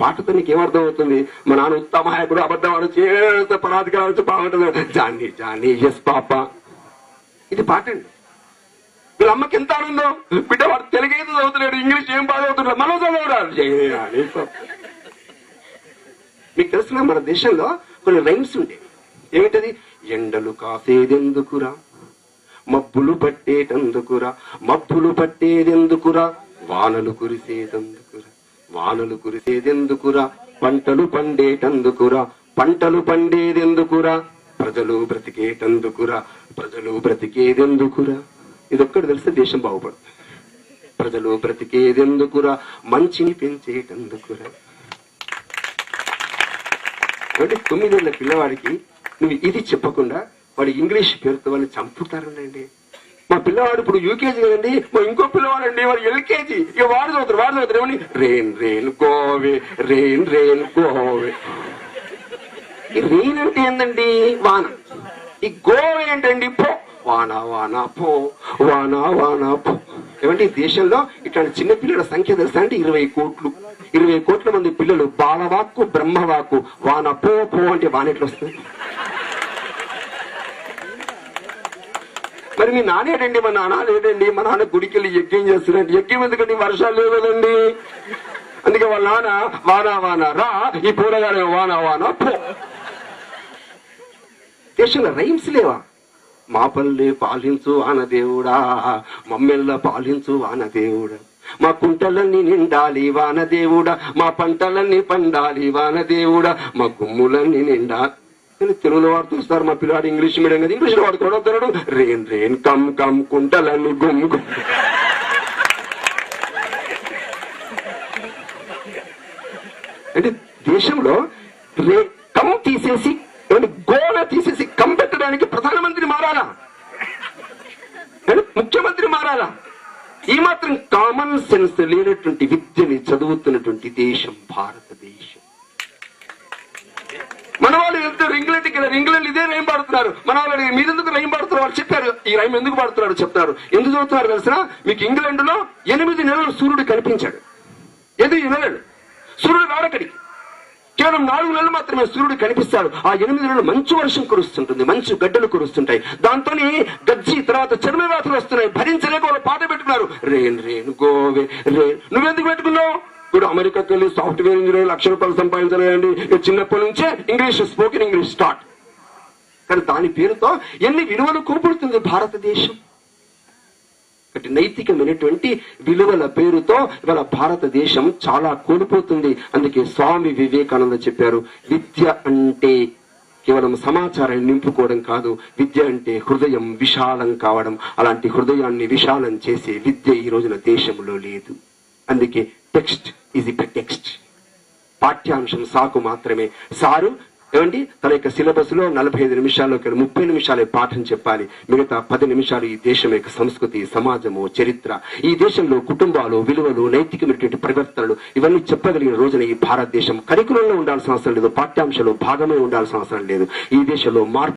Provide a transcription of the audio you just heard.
పాటతో నీకు ఏమర్థం అవుతుంది? మా నాన్న ఉత్తమాయకుడు, అబద్ధవాడు, చేత పరాధికారాలు బాగుంటుంది. జానీ జానీ ఎస్ పాప, ఇది పాట అండి. వీళ్ళ అమ్మకి ఎంత ఆనందం, బిడ్డ వాడు తెలుగైతే చదువుతున్నాడు, ఇంగ్లీష్ ఏం బాగా చదువుతున్నాడు, మనం చదవడాలి. మీకు తెలుసునా మన దేశంలో కొన్ని రైమ్స్ ఉండేవి. ఏమిటది? ఎండలు కాసేదెందుకురా, మబ్బులు పట్టేటందుకురా, మబ్బులు పట్టేదెందుకురా, వానలు కురిసేదెందుకురా, వానలు కురిసేదెందుకురా, పంటలు పండేటందుకురా, పంటలు పండేదెందుకురా, ప్రజలు బ్రతికేటందుకురా, ప్రజలు బ్రతికేదెందుకురా. ఇదొక్కటి తెలిస్తే దేశం బాగుపడుతుంది. ప్రజలు బ్రతికేదెందుకురా, మంచిని పెంచేటందుకురా. అంటే 9 ఏళ్ల పిల్లవాడికి నువ్వు ఇది చెప్పకుండా వాడు ఇంగ్లీష్ పేరుతో వాళ్ళు చంపుతారండి. మా పిల్లవాడు ఇప్పుడు యూకేజీ కదండి, మా ఇంకో పిల్లవాడండి వాడు ఎల్కేజీ. ఇక వాడు చదువుతారు ఏమని, రెయిన్ రెయిన్ గోవే, రెయిన్ రెయిన్ గోవే. ఈ రెయిన్ అంటే ఏందండి? వాన. ఈ గోవే ఏంటండి? పో, వాన వాన పో, వాన వాన పో. ఏమంటే ఈ దేశంలో ఇట్లాంటి చిన్న పిల్లల సంఖ్య తెలుసా అంటే 20 కోట్లు. 20 కోట్ల మంది పిల్లలు బాలవాక్కు బ్రహ్మవాక్కు. వాన పో పో అంటే వాన ఎట్లా వస్తుంది? మరి మీ నానేటండి? మా నాన్న లేదండి. మా నాన్న గుడికి వెళ్ళి యజ్ఞం చేస్తున్నాడు. యజ్ఞం ఎందుకండి? వర్షాలు లేవు కదండి. అందుకే వాళ్ళ నాన్న వానా వానా రా, ఈ పూరగానే వానా వానా పో. దేశంలో రైమ్స్ లేవా? మా పల్లె పాలించు వానదేవుడా, మమ్మెల్ల పాలించు వానదేవుడా, మా కుంటలన్నీ నిండాలి వానదేవుడా, మా పంటలన్నీ పండాలి వానదేవుడా, మా గుమ్ములన్నీ నిండాలి. తెలుగులో వాడుతూ వస్తారు. మా పిల్లవాడు ఇంగ్లీష్ మీడియం కదా, ఇంగ్లీష్ లో వాడుకోవడం. రెయిన్ రెయిన్ కమ్ కమ్ కుంటలన్నీ గుమ్ గుమ్. అంటే దేశంలో కమ్ తీసేసి గోడ తీసేసి కమ్ పెట్టడానికి ప్రధానమంత్రి మారాలా, ముఖ్యమంత్రి మారాలా? ఈ మాత్రం కామన్ సెన్స్ లేనటువంటి విద్యని చదువుతున్నటువంటి దేశం భారతదేశం. మన వాళ్ళు వెళ్తారు ఇంగ్లాండ్కి వెళ్ళారు, ఇంగ్లాండ్ ఇదే రైమ్ పాడుతున్నారు. మన వాళ్ళు మీరెందుకు రైమ్ పాడుతున్నారు? వాళ్ళు చెప్పారు ఈ రైమ్ ఎందుకు పాడుతున్నాడు చెప్తారు. ఎందుకు చదువుతున్నారు తెలిసిన? మీకు ఇంగ్లాండ్ లో 8 నెలలు సూర్యుడు కనిపించాడు. 8 నెలలు సూర్యుడు రాడక్కడికి. కేవలం 4 నెలలు మాత్రమే సూర్యుడు కనిపిస్తాడు. ఆ 8 నెలలు మంచు వర్షం కురుస్తుంటుంది, మంచు గడ్డలు కురుస్తుంటాయి. దాంతో గజ్జి తర్వాత చర్మవ్యాధులు వస్తున్నాయి. భరించలేక వాళ్ళు పాట పెట్టుకున్నారు, రెయిన్ రెయిన్ గోవే రెయిన్. నువ్వెందుకు పెట్టుకున్నావు? ఇప్పుడు అమెరికాకి వెళ్ళి సాఫ్ట్వేర్ ఇంజనీర్ ₹1,00,000 సంపాదించాలండి. చిన్నప్పటి నుంచే ఇంగ్లీష్, స్పోకెన్ ఇంగ్లీష్ స్టార్ట్. కానీ దాని పేరుతో ఎన్ని విలువలు కోల్పోతుంది భారతదేశం. నైతికమైనటువంటి విలువల పేరుతో ఇవాళ భారతదేశం చాలా కోల్పోతుంది. అందుకే స్వామి వివేకానంద చెప్పారు, విద్య అంటే కేవలం సమాచారాన్ని నింపుకోవడం కాదు, విద్య అంటే హృదయం విశాలం కావడం. అలాంటి హృదయాన్ని విశాలం చేసే విద్య ఈ రోజున దేశంలో లేదు. అందుకే టెక్స్ట్ ఈజ్ ఇ టెక్స్ట్. పాఠ్యాంశం సాకు మాత్రమే. సారు ఏమండి తన యొక్క సిలబస్ లో 45 నిమిషాల్లో 30 నిమిషాలే పాఠం చెప్పాలి. మిగతా 10 నిమిషాలు ఈ దేశం యొక్క సంస్కృతి, సమాజము, చరిత్ర, ఈ దేశంలో కుటుంబాలు, విలువలు, నైతికమైనటువంటి పరివర్తనలు ఇవన్నీ చెప్పగలిగిన రోజున ఈ భారతదేశం కరికులంలో ఉండాల్సిన అవసరం లేదు, పాఠ్యాంశాలు భాగమే ఉండాల్సిన అవసరం లేదు. ఈ దేశంలో మార్పు